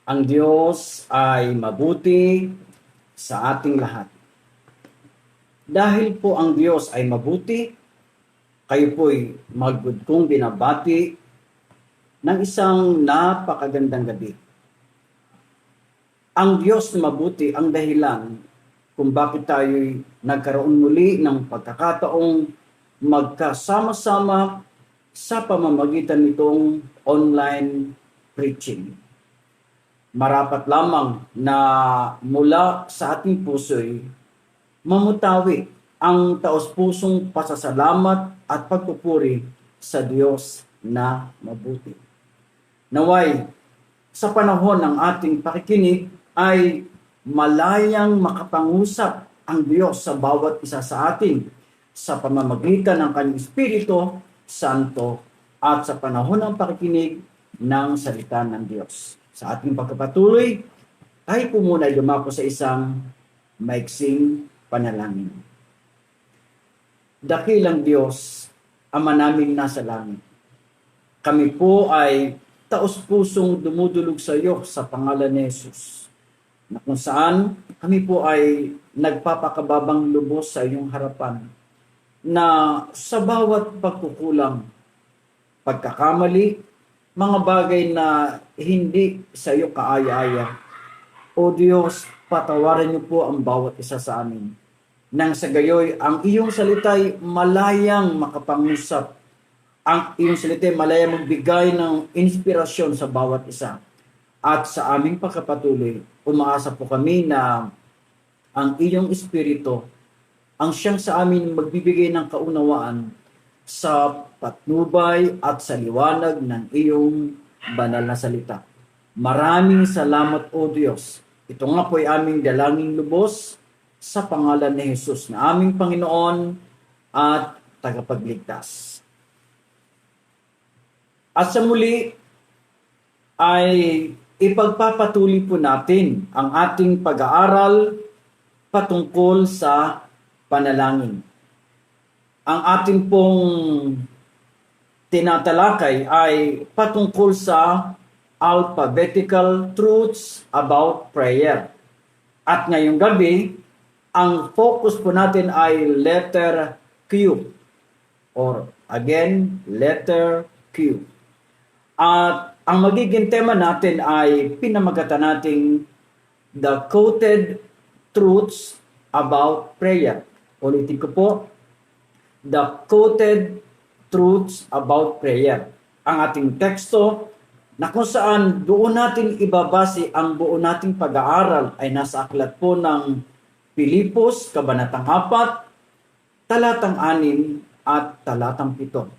Ang Diyos ay mabuti sa ating lahat. Dahil po ang Diyos ay mabuti, kayo po'y kong binabati ng isang napakagandang gabi. Ang Diyos na mabuti ang dahilan kung bakit tayo'y nagkaroon muli ng pagkakataong magkasama-sama sa pamamagitan nitong online preaching. Marapat lamang na mula sa ating puso'y mamutawi ang taos-pusong pasasalamat at pagpupuri sa Diyos na mabuti. Naway, sa panahon ng ating pakikinig ay malayang makapangusap ang Diyos sa bawat isa sa atin sa pamamagitan ng Kanyang Espiritu Santo at sa panahon ng pakikinig ng salita ng Diyos. Sa ating pagkapatuloy, ay po muna dumako sa isang maiksing panalangin. Dakilang Diyos, Ama namin nasa langit, kami po ay taos-pusong dumudulog sa iyo sa pangalan ni Jesus, na kung saan kami po ay nagpapakababang lubos sa iyong harapan, na sa bawat pagkukulang, pagkakamali, mga bagay na hindi sa iyo kaaya-aya, o Diyos, patawarin niyo po ang bawat isa sa amin. Nang sa gayoy, ang iyong salita'y malayang makapangusap. Ang iyong salita'y malayang magbigay ng inspirasyon sa bawat isa. At sa aming pagkapatuloy, umaasa po kami na ang iyong Espiritu ang siyang sa amin magbibigay ng kaunawaan sa patnubay at sa liwanag ng iyong banal na salita. Maraming salamat o Diyos. Ito nga po ay aming dalangin lubos sa pangalan ni Jesus na aming Panginoon at tagapagligtas. At sa muli ay ipagpapatuloy po natin ang ating pag-aaral patungkol sa panalangin. Ang ating pong tinatalakay ay patungkol sa alphabetical truths about prayer. At ngayong gabi, ang focus po natin ay letter Q. Or again, letter Q. At ang magiging tema natin ay pinamagatan nating the quoted truths about prayer. Ulitin ko po, the quoted truths about prayer. Ang ating teksto na kung saan doon natin ibabase ang buo nating pag-aaral ay nasa aklat po ng Pilipos, Kabanatang 4, talatang 6 at talatang 7.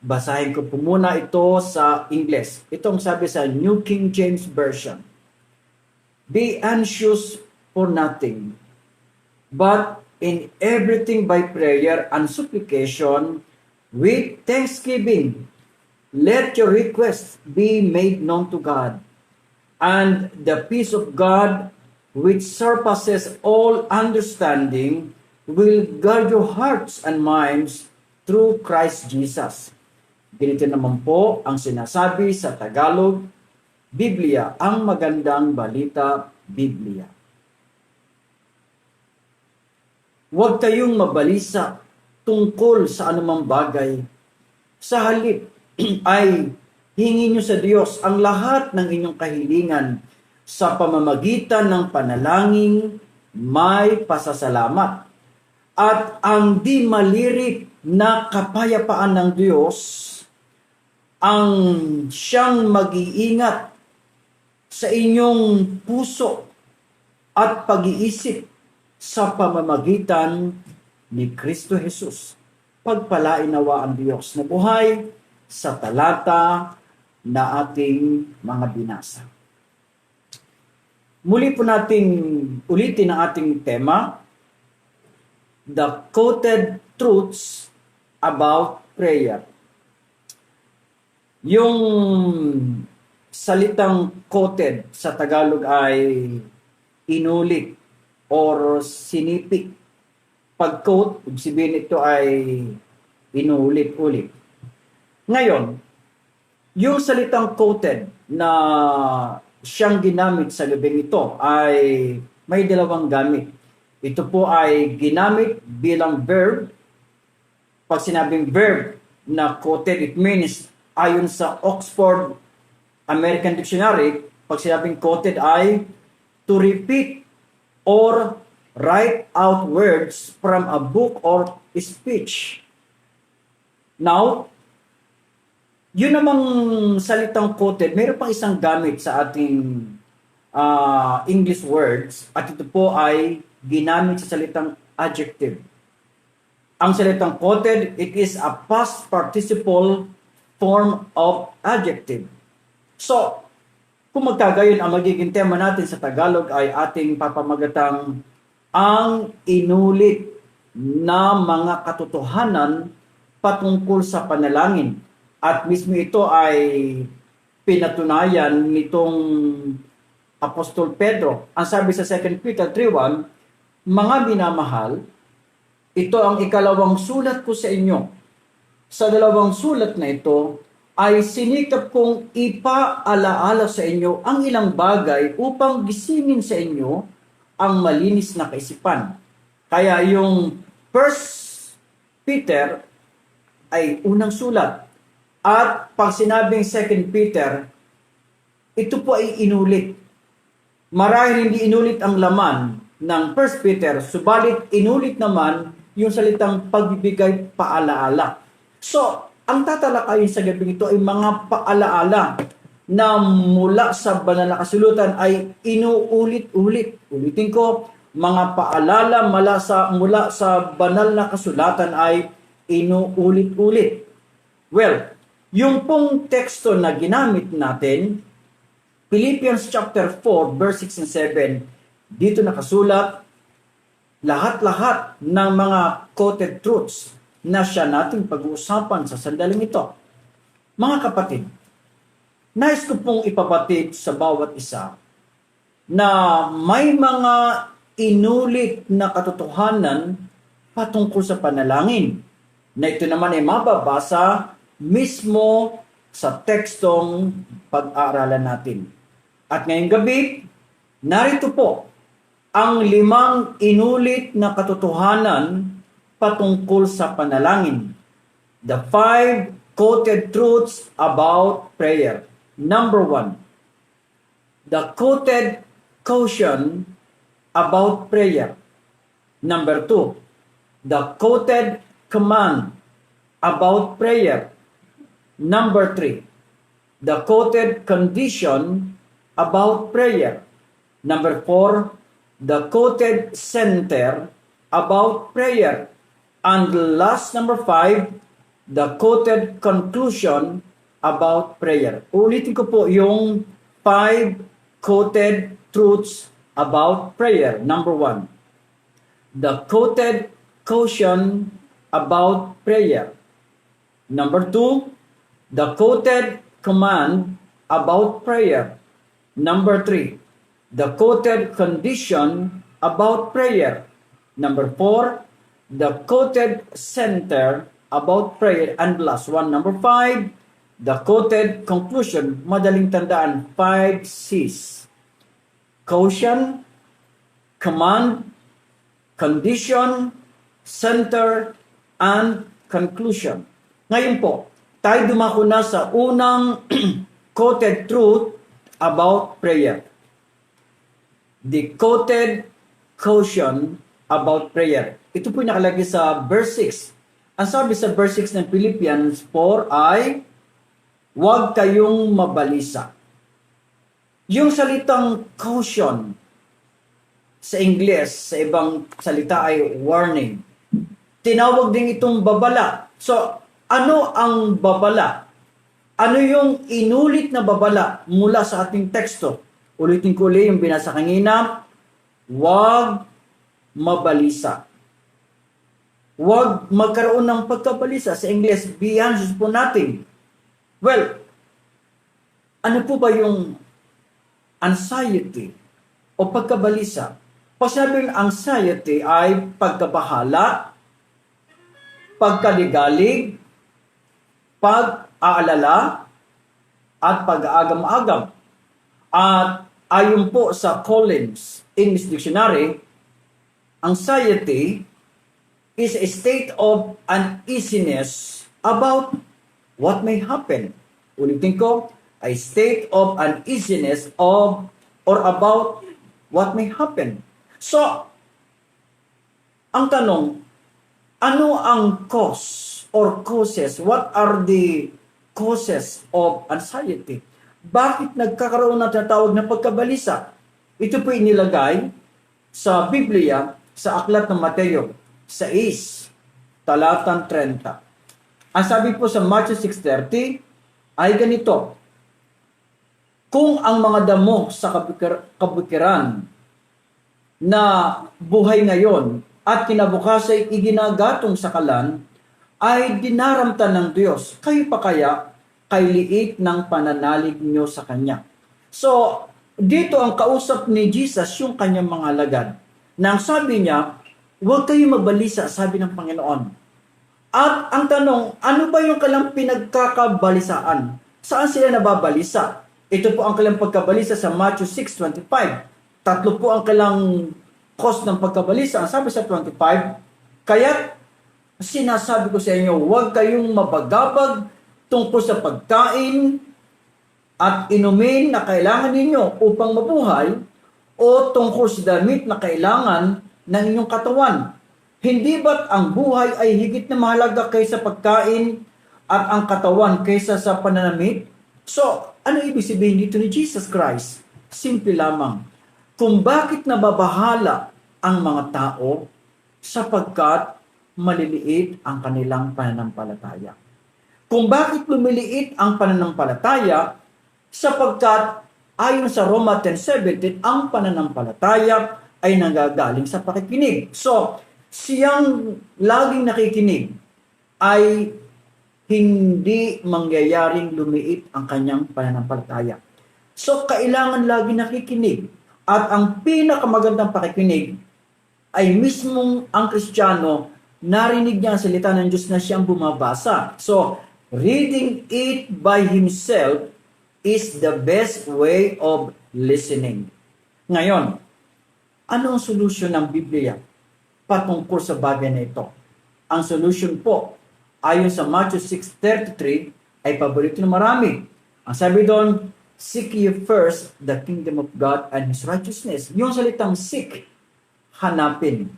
Basahin ko po muna ito sa Ingles. Itong sabi sa New King James Version. Be anxious for nothing, but in everything by prayer and supplication, with thanksgiving, let your requests be made known to God. And the peace of God, which surpasses all understanding, will guard your hearts and minds through Christ Jesus. Ganito naman po ang sinasabi sa Tagalog, Biblia, ang magandang balita, Biblia. Huwag kayong mabalisa tungkol sa anumang bagay. Sa halip ay hingin nyo sa Diyos ang lahat ng inyong kahilingan sa pamamagitan ng panalangin may pasasalamat. At ang di malirip na kapayapaan ng Diyos ang siyang mag-iingat sa inyong puso at pag-iisip sa pamamagitan ni Kristo Jesus. Pagpalain nawa ang Diyos na buhay sa talata na ating mga binasa. Muli po nating ulitin ang ating tema, the quoted truths about prayer. Yung salitang quoted sa Tagalog ay inulit or sinipik. Pag-quote, ibig sabihin ito ay inulit-ulit. Ngayon, yung salitang quoted na siyang ginamit sa gabing ito ay may dalawang gamit. Ito po ay ginamit bilang verb. Pag sinabing verb na quoted, it means ayon sa Oxford American Dictionary, pag sinabing quoted ay to repeat or write out words from a book or speech. Now, yun namang salitang quoted, mayroon pang isang gamit sa ating English words at ito po ay ginamit sa salitang adjective. Ang salitang quoted, it is a past participle form of adjective. So, kung magkagayon, ang magiging tema natin sa Tagalog ay ating papamagatang ang inulit na mga katotohanan patungkol sa panalangin. At mismo ito ay pinatunayan nitong Apostol Pedro. Ang sabi sa 2 Peter 3:1, mga minamahal, ito ang ikalawang sulat ko sa inyo. Sa dalawang sulat na ito, ay sinikap kong ipaalaala sa inyo ang ilang bagay upang gisingin sa inyo ang malinis na kaisipan. Kaya yung 1 Peter ay unang sulat. At pag sinabing 2 Peter, ito po ay inulit. Marahil hindi inulit ang laman ng 1 Peter, subalit inulit naman yung salitang pagbibigay paalaala. So, ang tatalakayin sa gabi ito ay mga paalaala na mula sa banal na kasulutan ay inuulit-ulit. Ulitin ko, mga paalala mula sa banal na kasulatan ay inuulit-ulit. Well, yung pong teksto na ginamit natin, Philippians chapter 4, verse 6 and 7, dito nakasulat, lahat-lahat ng mga quoted truths na siya nating pag-uusapan sa sandaling ito. Mga kapatid, nais ko pong ipabatid sa bawat isa na may mga inulit na katotohanan patungkol sa panalangin, na ito naman ay mababasa mismo sa tekstong pag-aaralan natin. At ngayong gabi, narito po ang 5 inulit na katotohanan patungkol sa panalangin. The 5 quoted truths about prayer. Number 1, the quoted caution about prayer. Number 2, the quoted command about prayer. Number 3, the quoted condition about prayer. Number 4, the quoted center about prayer. And last, number 5, the quoted conclusion about prayer. Ulitin ko po yung 5 quoted truths about prayer. Number 1, the quoted caution about prayer. Number 2, the quoted command about prayer. Number 3, the quoted condition about prayer. Number 4, the quoted center about prayer. And last one, number 5, the quoted conclusion. Madaling tandaan, 5 C's. Caution, command, condition, center, and conclusion. Ngayon po, tayo dumako na sa unang quoted truth about prayer. The quoted caution about prayer. Ito po nakalagay sa verse 6. Ang sabi sa verse 6 ng Philippians 4 ay, huwag kayong mabalisa. Yung salitang caution sa Ingles, sa ibang salita ay warning. Tinawag din itong babala. So, ano ang babala? Ano yung inulit na babala mula sa ating teksto? Ulitin ko ulit yung binasa kanina. Huwag mabalisa. Huwag magkaroon ng pagkabalisa. Sa English, be anxious po natin. Well, ano po ba yung anxiety o pagkabalisa? Pag sinabing anxiety ay pagkabahala, pagkaligalig, pag-aalala, at pag-aagam-agam. At ayon po sa Collins English Dictionary, anxiety is a state of uneasiness about what may happen. Ulitin ko, a state of uneasiness of or about what may happen. So, ang tanong, ano ang cause or causes? What are the causes of anxiety? Bakit nagkakaroon ng tinatawag na pagkabalisa? Ito po inilagay sa Biblia, sa Aklat ng Mateo 6, talatang 30. Ang sabi po sa Matthew 6:30 ay ganito, kung ang mga damo sa kabukiran na buhay ngayon at kinabukas ay iginagatong sa kalan, ay dinaramtan ng Diyos. Kayo pa kaya kay liit ng pananalig nyo sa Kanya? So, dito ang kausap ni Jesus yung kanyang mga alagad. Nang sabi niya, huwag kayong magbalisa, sabi ng Panginoon. At ang tanong, ano ba yung kailang pinagkakabalisaan? Saan sila nababalisa? Ito po ang kailang pagkabalisa sa Matthew 6:25. Tatlo po ang kailang cause ng pagkabalisa. Ang sabi sa 25, kaya sinasabi ko sa inyo, huwag kayong mabagabag tungkol sa pagkain at inumin na kailangan ninyo upang mabuhay o tungkol sa damit na kailangan ng inyong katawan. Hindi ba't ang buhay ay higit na mahalaga kaysa pagkain at ang katawan kaysa sa pananamit? So, ano ibig sabihin dito ni Jesus Christ? Simple lamang. Kung bakit nababahala ang mga tao sapagkat maliliit ang kanilang pananampalataya. Kung bakit lumiliit ang pananampalataya sapagkat ayon sa Roma 10:17 ang pananampalataya ay nanggagaling sa pakikinig. So, siyang laging nakikinig ay hindi mangyayaring lumiit ang kanyang pananampalataya. So, kailangan lagi nakikinig. At ang pinakamagandang pakikinig ay mismong ang Kristiyano, narinig niya ang salita ng Diyos na siyang bumabasa. So, reading it by himself is the best way of listening. Ngayon, ano ang solusyon ng Biblia patungkol sa bagay na ito? Ang solution po, ayon sa Matthew 6:33, ay paborito ng marami. Ang sabi doon, seek ye first the kingdom of God and His righteousness. Yung salitang seek, hanapin.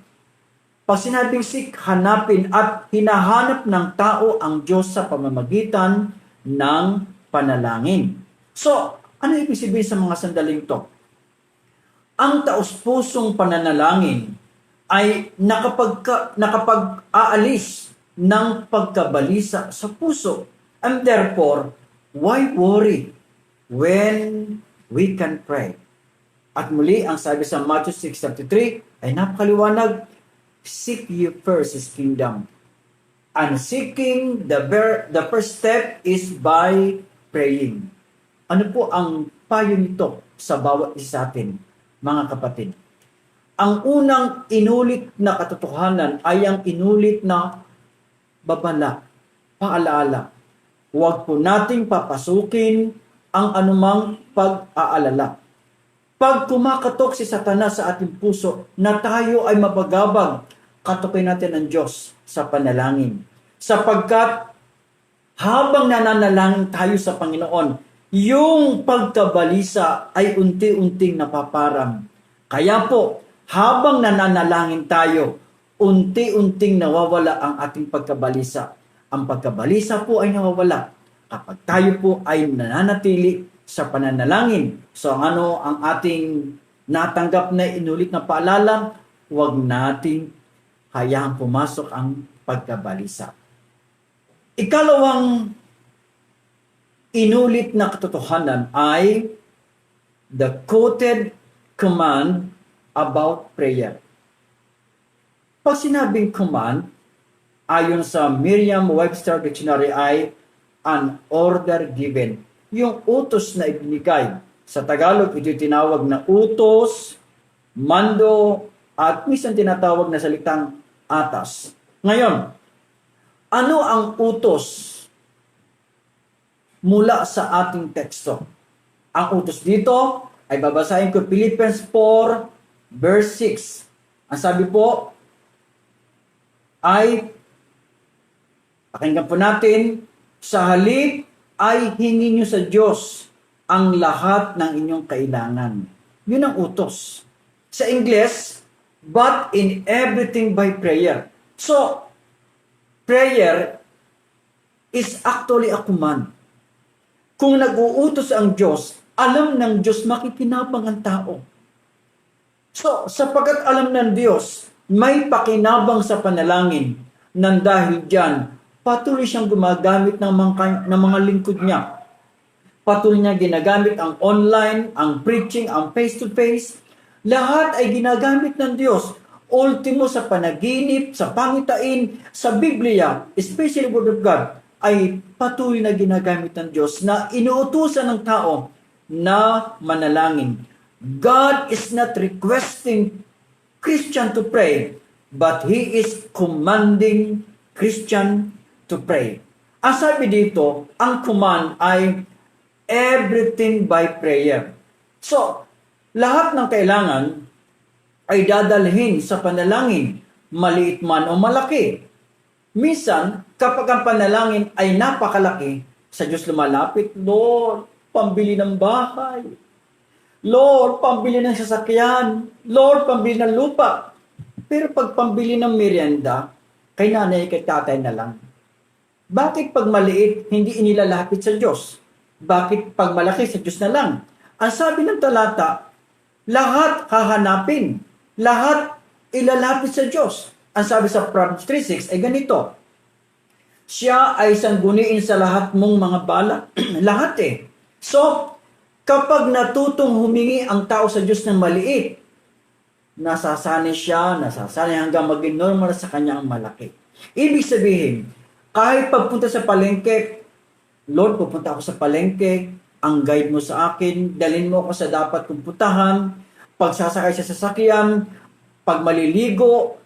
Pag sinabing seek, hanapin at hinahanap ng tao ang Diyos sa pamamagitan ng panalangin. So, ano ibig sabihin sa mga sandaling to? Ang taos-pusong pananalangin ay nakapag-aalis ng pagkabalisa sa puso. And therefore, why worry when we can pray? At muli, ang sabi sa Matthew 6:33 ay napakaliwanag, seek ye first His kingdom. And seeking, the first step is by praying. Ano po ang payo nito sa bawat isa sa atin, mga kapatid? Ang unang inulit na katotohanan ay ang inulit na babala, paalaala. Huwag po nating papasukin ang anumang pag-aalala. Pag kumakatok si Satanas sa ating puso na tayo ay mabagabag, katukin natin ang Diyos sa panalangin. Sapagkat habang nananalangin tayo sa Panginoon, yung pagkabalisa ay unti-unting napaparang. Kaya po, habang nananalangin tayo, unti-unting nawawala ang ating pagkabalisa. Ang pagkabalisa po ay nawawala kapag tayo po ay nananatili sa pananalangin. So ano ang ating natanggap na inulit na paalala? Huwag nating hayaan pumasok ang pagkabalisa. Ikalawang inulit na katotohanan ay the quoted command about prayer. Pag sinabing command, ayon sa Merriam-Webster Dictionary ay an order given. Yung utos na ibinigay. Sa Tagalog, ito tinawag na utos, mando, at minsan tinatawag na salitang atas. Ngayon, ano ang utos mula sa ating teksto? Ang utos dito ay babasahin ko Philippians 4 verse 6. Ang sabi po ay, pakinggan po natin, sa halip ay hingi nyo sa Diyos ang lahat ng inyong kailangan. Yun ang utos. Sa English, but in everything by prayer. So, prayer is actually a command. Kung nag-uutos ang Diyos, alam ng Diyos makikinabang ang tao. So, sapagkat alam ng Diyos, may pakinabang sa panalangin, nang dahil dyan, patuloy siyang gumagamit ng mga lingkod niya. Patuloy niya ginagamit ang online, ang preaching, ang face-to-face. Lahat ay ginagamit ng Diyos. Ultimo sa panaginip, sa pangitain, sa Biblia, especially Word of God, ay patuloy na ginagamit ng Diyos na inuutusan ng tao na manalangin. God is not requesting Christian to pray, but He is commanding Christian to pray. Ang sabi dito, ang command ay everything by prayer. So, lahat ng kailangan ay dadalhin sa panalangin, maliit man o malaki. Minsan, kapag ang panalangin ay napakalaki, sa Diyos lumalapit, Lord, pambili ng bahay. Lord, pambili ng sasakyan. Lord, pambili ng lupa. Pero pag pambili ng merienda, kay nanay, kay tatay na lang. Bakit pag maliit, hindi inilalapit sa Diyos? Bakit pag malaki, sa Diyos na lang? Ang sabi ng talata, lahat hahanapin. Lahat ilalapit sa Diyos. Ang sabi sa Proverbs 3:6 ay ganito, siya ay sangguniin sa lahat mong mga bala. Lahat eh. So, kapag natutong humingi ang tao sa Diyos ng maliit, nasasanay siya, hanggang maging normal sa kanya ang malaki. Ibig sabihin, kahit pagpunta sa palengke, Lord, pupunta ako sa palengke, ang guide mo sa akin, dalhin mo ako sa dapat kong puntahan, pagsasakay sa sasakyan, pag maliligo,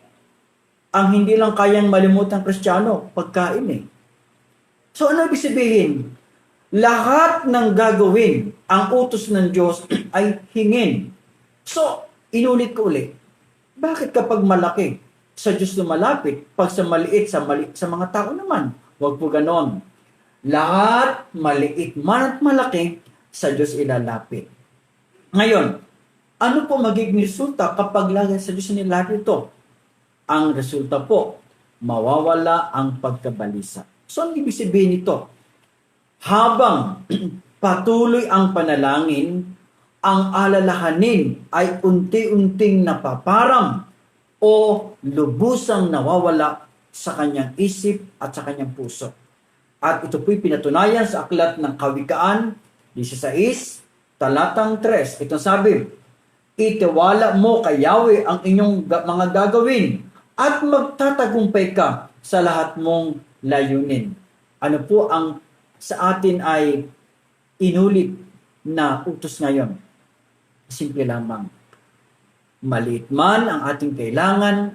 ang hindi lang kayang malimutan Kristiyano, pagkain eh. So ano ibig sabihin? Lahat ng gagawin, ang utos ng Diyos ay hingin. So, inulit ko ulit. Bakit kapag malaki, sa Diyos lumalapit, pag sa maliit, sa mga tao naman, huwag po ganon. Lahat, maliit man at malaki, sa Diyos ilalapit. Ngayon, ano po magiging resulta kapag lagi sa Diyos nilalapit ito? Ang resulta po, mawawala ang pagkabalisa. So, ang ibig sabihin nito, habang patuloy ang panalangin, ang alalahanin ay unti-unting napaparam o lubusang nawawala sa kanyang isip at sa kanyang puso. At ito po'y pinatunayan sa aklat ng Kawikaan 16, talatang 3. Ito sabi, itiwala mo kay Yahweh ang inyong mga gagawin at magtatagumpay ka sa lahat mong layunin. Ano po ang sa atin ay inulit na utos ngayon? Simple lamang. Maliit man ang ating kailangan,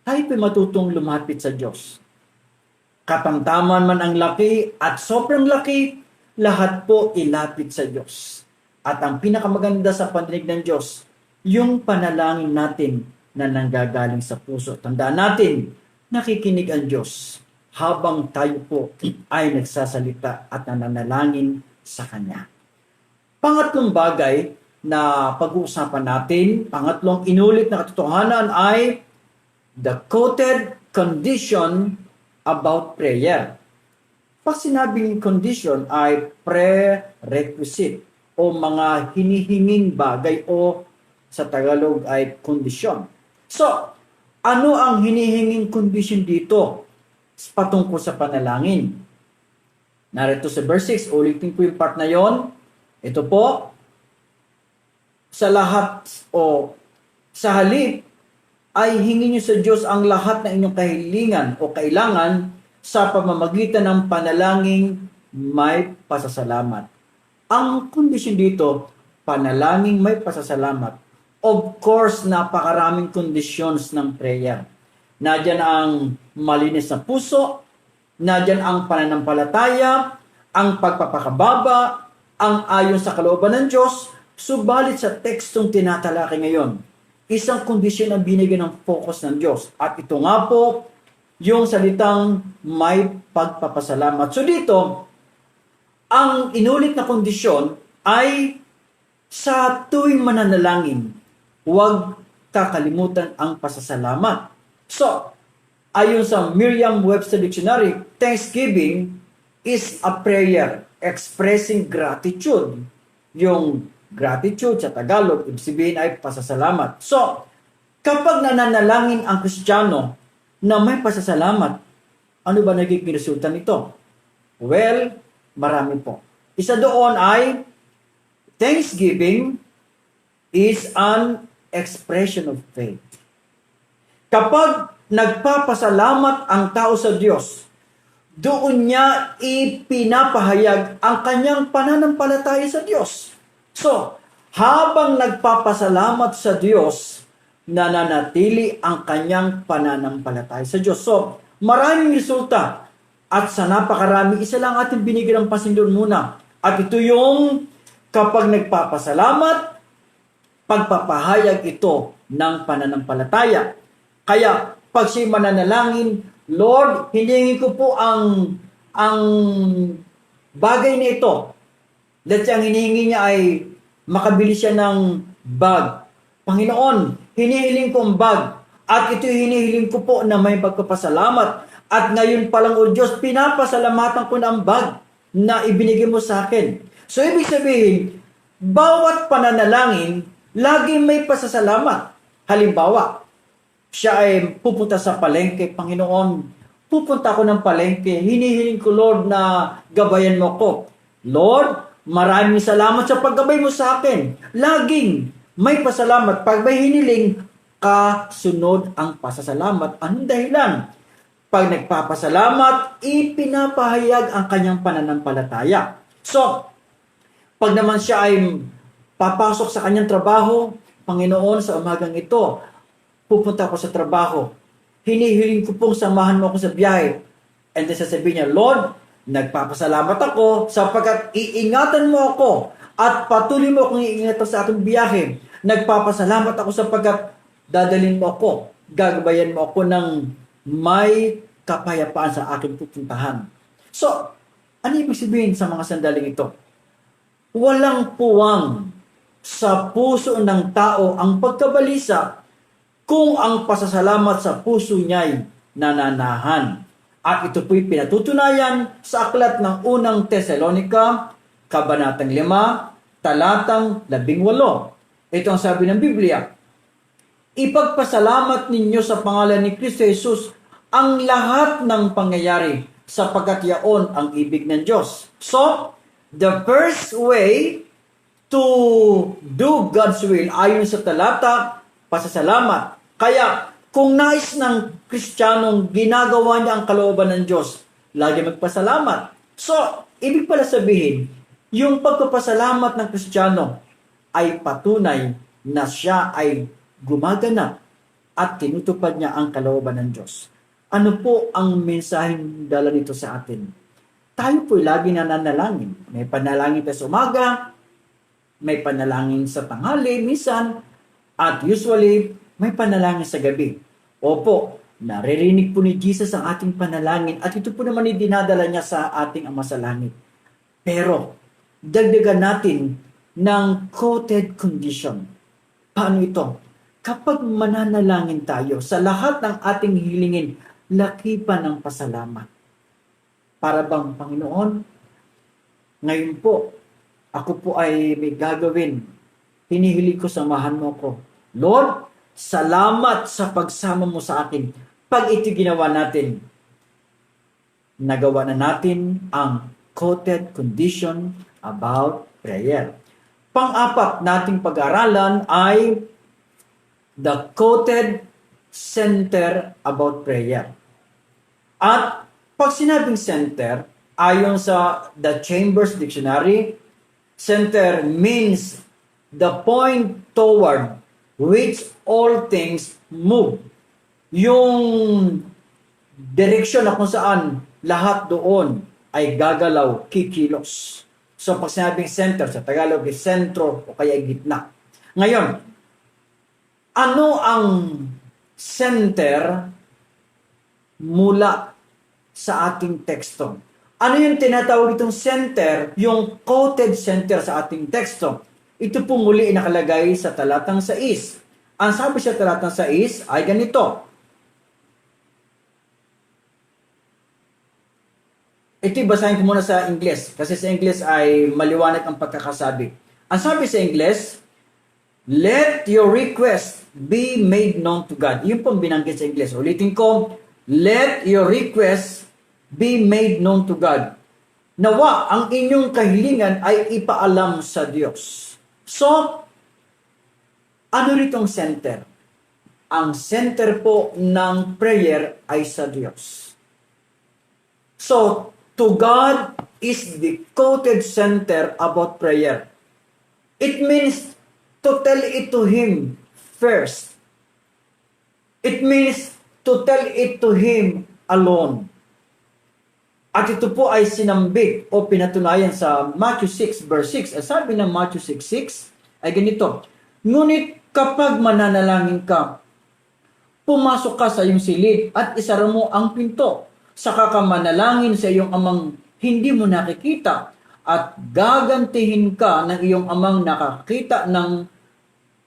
tayo po'y matutong lumapit sa Diyos. Katamtaman man ang laki at sobrang laki, lahat po ilapit sa Diyos. At ang pinakamaganda sa pandinig ng Diyos, yung panalangin natin na nanggagaling sa puso. Tandaan natin, nakikinig ang Diyos habang tayo po ay nagsasalita at nananalangin sa Kanya. Pangatlong bagay na pag-uusapan natin, pangatlong inulit na katotohanan ay the quoted condition about prayer. Pag sinabing condition ay prerequisite o mga hinihinging bagay o sa Tagalog ay kondisyon. So, ano ang hinihinging condition dito patungkol sa panalangin? Narito sa verse 6, ulitin ko yung part na yon. Ito po, sa lahat o sa halip ay hingin niyo sa Diyos ang lahat ng inyong kahilingan o kailangan sa pamamagitan ng panalangin may pasasalamat. Ang kondisyon dito, panalangin may pasasalamat. Of course, napakaraming conditions ng prayer. Nadyan ang malinis na puso, nadyan ang pananampalataya, ang pagpapakababa, ang ayon sa kalooban ng Diyos, subalit sa tekstong tinatalakay ngayon, isang kondisyon ang binigyan ng focus ng Diyos. At ito nga po, yung salitang may pagpapasalamat. So dito, ang inulit na kondisyon ay sa tuwing mananalangin, huwag kakalimutan ang pasasalamat. So, ayon sa Merriam-Webster Dictionary, thanksgiving is a prayer expressing gratitude. Yung gratitude sa Tagalog, ibig sabihin ay pasasalamat. So, kapag nananalangin ang Kristiyano na may pasasalamat, ano ba nagiging resulta nito? Well, marami po. Isa doon ay thanksgiving is an expression of faith. Kapag nagpapasalamat ang tao sa Diyos, doon niya ipinapahayag ang kanyang pananampalataya sa Diyos. So, habang nagpapasalamat sa Diyos, nananatili ang kanyang pananampalataya sa Diyos. So, maraming resulta. At sa napakarami, isa lang ating binigyan ng pansin doon muna. At ito yung kapag nagpapasalamat, pagpapahayag ito ng pananampalataya. Kaya, pag siya mananalangin, Lord, hiningi ko po ang bagay na ito. Let's say, ang hinihingi niya ay makabili siya ng bag. Panginoon, hinihiling ko ang bag. At ito hinihiling ko po na may pagpapasalamat. At ngayon pa lang, O Diyos, pinapasalamatan ko na ang bag na ibinigay mo sa akin. So, ibig sabihin, bawat pananalangin, laging may pasasalamat. Halimbawa, siya ay pupunta sa palengke, Panginoon, pupunta ako ng palengke, hinihiling ko, Lord, na gabayan mo ko. Lord, maraming salamat sa paggabay mo sa akin. Laging may pasalamat. Pag may hiniling, kasunod ang pasasalamat. Anong dahilan? Pag nagpapasalamat, ipinapahayag ang kanyang pananampalataya. So, pag naman siya ay papasok sa kanyang trabaho, Panginoon, sa umagang ito, pupunta ako sa trabaho. Hinihiling ko pong samahan mo ako sa biyahe. And then sasabihin niya, Lord, nagpapasalamat ako sapagkat iingatan mo ako at patuloy mo akong iingatan sa aking biyahe. Nagpapasalamat ako sapagkat dadalhin mo ako, gagabayan mo ako ng may kapayapaan sa aking pupuntahan. So, ano ibig sabihin sa mga sandaling ito? Walang puwang sa puso ng tao ang pagkabalisa kung ang pasasalamat sa puso niya'y nananahan. At ito po'y pinatutunayan sa aklat ng unang Tesalonica, Kabanatang 5, Talatang 18. Ito ang sabi ng Biblia, ipagpasalamat ninyo sa pangalan ni Kristo Jesus ang lahat ng pangyayari sapagkat yaon ang ibig ng Diyos. So, the first way to do God's will ayon sa talata, pasasalamat. Kaya, kung nais ng Kristiyanong ginagawa niya ang kalooban ng Diyos, lagi magpasalamat. So, ibig pala sabihin, yung pagpapasalamat ng Kristiyano ay patunay na siya ay gumaganap at tinutupad niya ang kalooban ng Diyos. Ano po ang mensaheng dala nito sa atin? Tayo po lagi nananalangin. May panalangin tayo sa umaga, may panalangin sa tanghali, minsan, at usually, may panalangin sa gabi. Opo, naririnig po ni Jesus ang ating panalangin at ito po naman dinadala niya sa ating Ama sa Langit. Pero, dagdagan natin ng quoted condition. Paano ito? Kapag mananalangin tayo sa lahat ng ating hilingin, lakipan ng pasalamat. Para bang, Panginoon, ngayon po, ako po ay may gagawin. Hinihiling ko, samahan mo ko. Lord, salamat sa pagsama mo sa akin. Pag ito ginawa natin, nagawa na natin ang quoted condition about prayer. Pang-apat nating pag-aralan ay the quoted center about prayer. At pag sinabing center, ayon sa The Chambers Dictionary, center means the point toward which all things move. Yung direksyon na kung saan lahat doon ay gagalaw, kikilos. So, pag sinabing center, sa Tagalog is sentro o kaya gitna. Ngayon, ano ang center mula sa ating teksto? Ano yung tinatawag itong center? Yung quoted center sa ating teksto. Ito po muli nakalagay sa talatang 6. Ang sabi sa talatang 6 ay ganito. Ito basahin ko muna sa English kasi sa English ay maliwanag ang pagkakasabi. Ang sabi sa English, let your request be made known to God. Yun pong binanggit sa English. Ulitin ko, let your request be made known to God. Nawa, ang inyong kahilingan ay ipaalam sa Diyos. So, ano ritong center? Ang center po ng prayer ay sa Diyos. So, to God is the quoted center about prayer. It means to tell it to Him first. It means to tell it to Him alone. At ito po ay sinambit o pinatunayan sa Matthew 6 verse 6. Ang sabi ng Matthew 6:6 ay ganito, ngunit kapag mananalangin ka, pumasok ka sa iyong silid at isara mo ang pinto. Saka ka manalangin sa iyong amang hindi mo nakikita at gagantihin ka ng iyong amang nakakita ng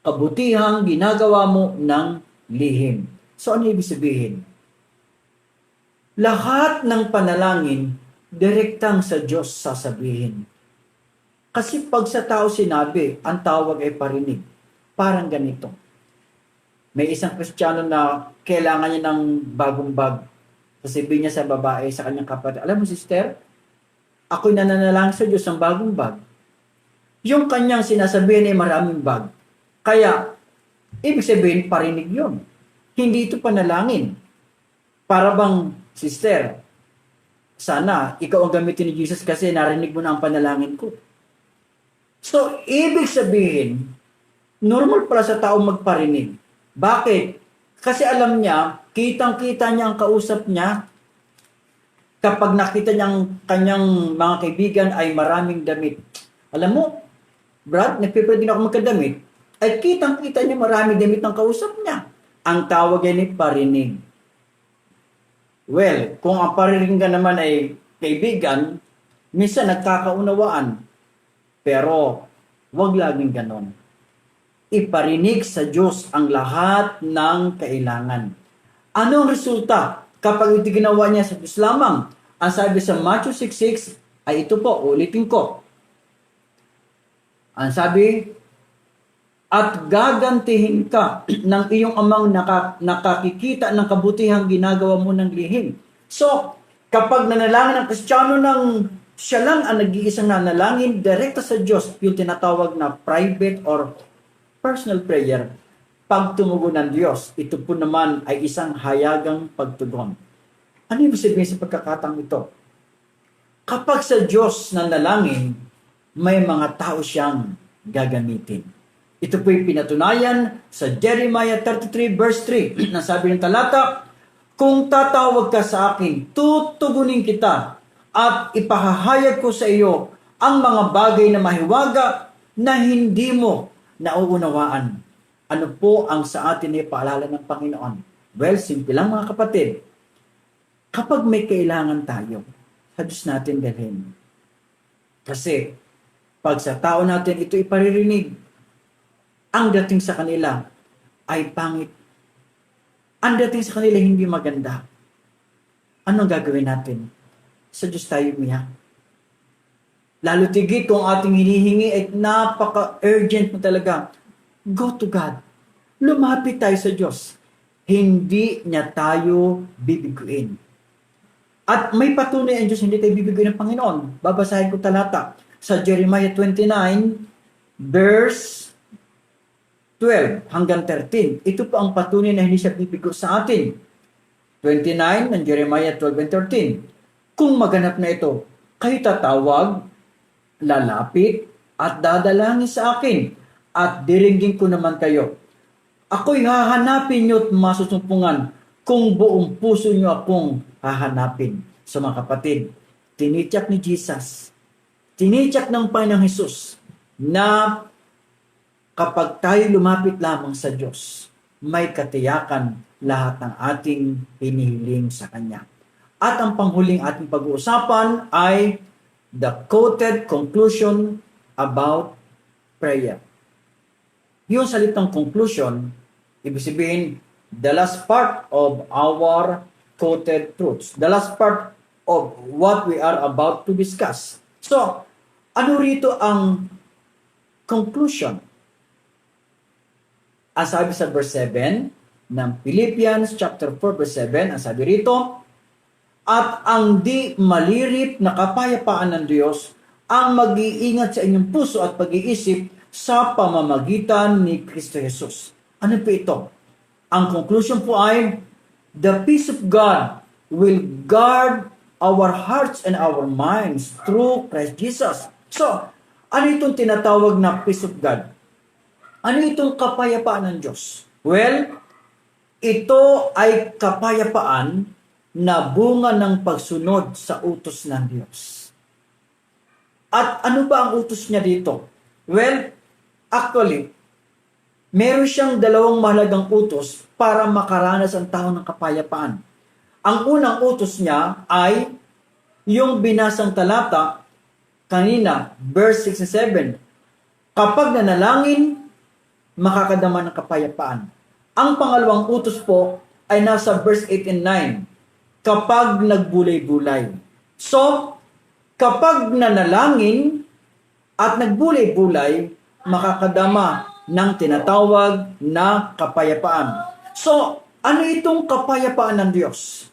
kabutihang ginagawa mo ng lihim. So ano ibig sabihin? Lahat ng panalangin, direktang sa Diyos sasabihin. Kasi pag sa tao sinabi, ang tawag ay parinig. Parang ganito. May isang Kristiyano na kailangan niya ng bagong bag. Sasabihin niya sa babae, sa kanyang kapatid, alam mo sister, ako'y nananalangin sa Diyos ng bagong bag. Yung kanyang sinasabihin ay maraming bag. Kaya, ibig sabihin, parinig yun. Hindi ito panalangin. Para bang, sister, sana ikaw ang gamitin ni Jesus kasi narinig mo na ang panalangin ko. So, ibig sabihin, normal pala sa tao magparinig. Bakit? Kasi alam niya, kitang-kita niya ang kausap niya. Kapag nakita niyang kanyang mga kaibigan ay maraming damit. Alam mo, Brad, nagpipwede na ako magkadamit. Ay kitang-kita niya maraming damit ng kausap niya. Ang tawag yan ay parinig. Well, kung ang parinig naman ay kaibigan, minsan nagkakaunawaan. Pero, wag laging ganon. Iparinig sa Diyos ang lahat ng kailangan. Ano ang resulta kapag ito ginawa niya sa Diyos lamang? Ang sabi sa Matthew 6:6 ay ito po, ulitin ko. Ang sabi, at gagantihin ka ng iyong amang nakakikita ng kabutihang ginagawa mo ng lihim. So, kapag nanalangin ang Kristiyano ng siya lang ang nag-iisang nanalangin, direkta sa Diyos, yung tinatawag na private or personal prayer, pag tumugon ng Diyos, ito po naman ay isang hayagang pagtugon. Ano ibig sabihin sa pagkakataong ito? Kapag sa Diyos nanalangin, may mga tao siyang gagamitin. Ito po yung pinatunayan sa Jeremiah 33 verse 3. Nasabi ng talata, kung tatawag ka sa akin, tutugunin kita at ipahahayag ko sa iyo ang mga bagay na mahiwaga na hindi mo nauunawaan. Ano po ang sa atin ay paalala ng Panginoon? Well, simple lang mga kapatid. Kapag may kailangan tayo, sa Diyos natin dalhin. Kasi, pag sa tao natin ito iparirinig, ang dating sa kanila ay pangit. Ang dating sa kanila hindi maganda. Anong gagawin natin? Sa Diyos tayo umiyak. Lalo tigit kung ating hinihingi ay napaka-urgent mo talaga. Go to God. Lumapit tayo sa Diyos. Hindi niya tayo bibiguin. At may patunay ang Diyos, hindi tayo bibiguin ng Panginoon. Babasahin ko talata sa Jeremiah 29, verse 12 hanggang 13. Ito po ang patunay na hindi siya bibigo sa atin. 29 ng Jeremiah 12 and 13. Kung maganap na ito, kayo tatawag, lalapit, at dadalangin sa akin, at diringgin ko naman kayo. Ako'y hahanapin nyo at masusumpungan kung buong puso nyo akong hahanapin. So mga kapatid, tinityak ni Jesus Tinityak ng Panginoong Hesus na kapag tayo lumapit lamang sa Diyos, may katiyakan lahat ng ating hinihiling sa Kanya. At ang panghuling ating pag-uusapan ay the quoted conclusion about prayer. Yung salitang conclusion, ibig sabihin, the last part of our quoted truths. The last part of what we are about to discuss. So, ano rito ang conclusion? Ang sabi sa verse 7 ng Philippians chapter 4 verse 7, ang sabi rito, at ang di malirip na kapayapaan ng Diyos ang mag-iingat sa inyong puso at pag-iisip sa pamamagitan ni Kristo Jesus. Ano po ito? Ang conclusion po ay, the peace of God will guard our hearts and our minds through Christ Jesus. So, ano itong tinatawag na peace of God? Ano itong kapayapaan ng Diyos? Well, ito ay kapayapaan na bunga ng pagsunod sa utos ng Diyos. At ano ba ang utos niya dito? Well, actually, meron siyang dalawang mahalagang utos para makaranas ang tao ng kapayapaan. Ang unang utos niya ay yung binasang talata kanina, verse 6 and 7. Kapag nanalangin, makakadama ng kapayapaan. Ang pangalawang utos po ay nasa verse 8 and 9. Kapag nagbulay-bulay. So, kapag nanalangin at nagbulay-bulay, makakadama ng tinatawag na kapayapaan. So, ano itong kapayapaan ng Diyos?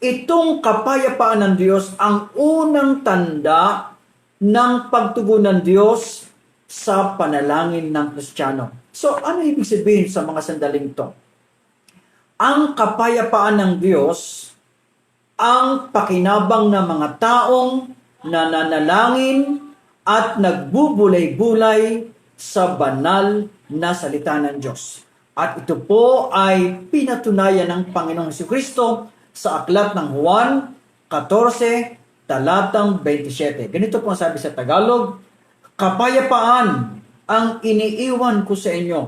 Itong kapayapaan ng Diyos ang unang tanda ng pagtugon ng Diyos sa panalangin ng Kristiyano. So, ano ibig sabihin sa mga sandaling ito? Ang kapayapaan ng Diyos ang pakinabang ng mga taong nananalangin at nagbubulay-bulay sa banal na salita ng Diyos. At ito po ay pinatunayan ng Panginoong Jesucristo sa aklat ng Juan 14, talatang 27. Ganito po ang sabi sa Tagalog, kapayapaan ang iniiwan ko sa inyo.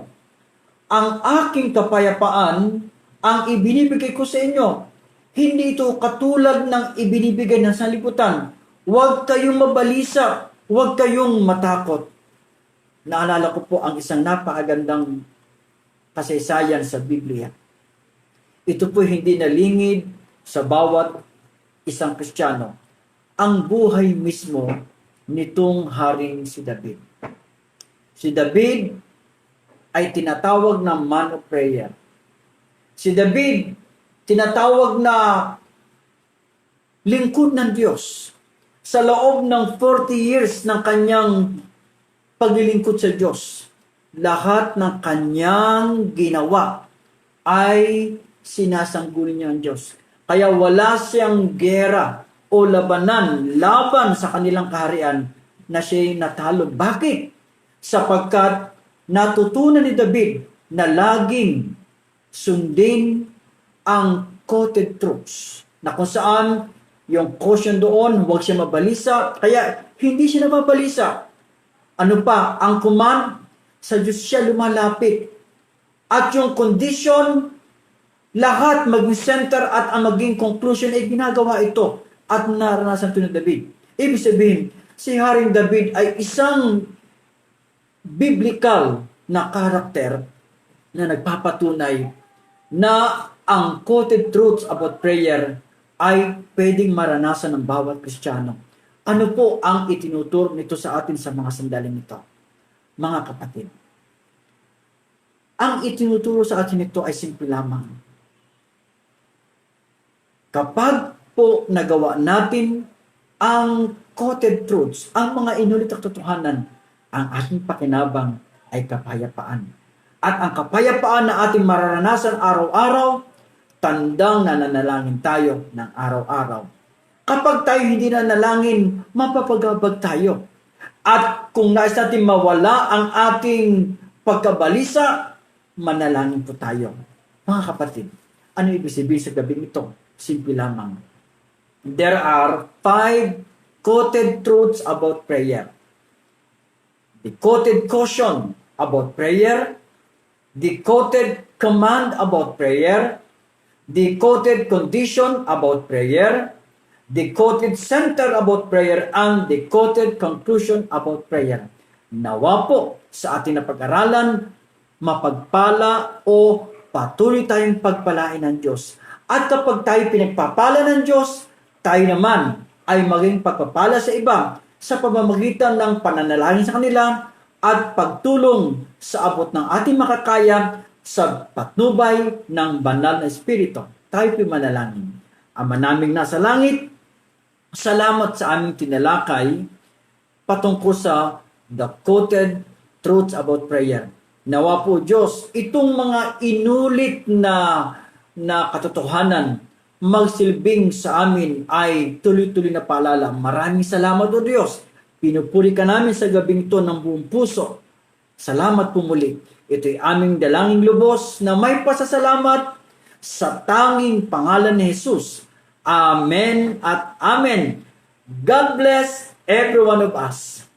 Ang aking kapayapaan ang ibinibigay ko sa inyo. Hindi ito katulad ng ibinibigay ng sanlibutan. Huwag kayong mabalisa, huwag kayong matakot. Naalala ko po ang isang napakagandang kasaysayan sa Biblia. Ito po hindi nalingid sa bawat isang Kristiyano. Ang buhay mismo nitong haring si David. Si David ay tinatawag na man of prayer. Si David, tinatawag na lingkod ng Diyos. Sa loob ng 40 years ng kanyang paglilingkod sa Diyos, lahat ng kanyang ginawa ay sinasangguni niya ang Diyos. Kaya wala siyang gera o labanan laban sa kanilang kaharian na siya'y natalo. Bakit? Sapagkat natutunan ni David na laging sundin ang quoted truths na kung saan yung caution doon, huwag siya mabalisa. Kaya hindi siya nababalisa. Ano pa? Ang command, sa Diyos siya lumalapit. At yung condition, lahat maging center at ang maging conclusion ay ginagawa ito. At naranasan ito ni David. Ibig sabihin, si Haring David ay isang biblical na karakter na nagpapatunay na ang quoted truths about prayer ay pwedeng maranasan ng bawat Kristiyano. Ano po ang itinuturo nito sa atin sa mga sandaling ito? Mga kapatid, ang itinuturo sa atin ito ay simple lamang. Kapag po nagawa natin ang quoted truths, ang mga inulit at totohanan, ang ating pakinabang ay kapayapaan. At ang kapayapaan na ating mararanasan araw-araw, tandang nananalangin tayo ng araw-araw. Kapag tayo hindi nanalangin, mapapagabag tayo. At kung nais natin mawala ang ating pagkabalisa, manalangin po tayo. Mga kapatid, ano ibig sabihin sa gabing ito? Simple lamang. There are 5 quoted truths about prayer, the quoted caution about prayer, the quoted command about prayer, the quoted condition about prayer, the quoted center about prayer, and the quoted conclusion about prayer. Nawa po sa ating napag-aralan, mapagpala o patuloy tayong pagpalain ng Diyos. At kapag tayo pinagpapala ng Diyos, tayo naman ay maging pagpapala sa iba sa pamamagitan ng pananalangin sa kanila at pagtulong sa abot ng ating makakaya sa patnubay ng banal na Espiritu. Tayo manalangin. Ama naming nasa langit, salamat sa aming tinalakay patungkol sa the quoted truths about prayer. Nawa po Diyos, itong mga inulit na katotohanan magsilbing sa amin ay tuloy-tuloy na paalala. Maraming salamat o Diyos. Pinupuri ka namin sa gabing ito ng buong puso. Salamat po muli. Ito'y aming dalangin lubos na may pasasalamat sa tanging pangalan ni Jesus. Amen at Amen. God bless every one of us.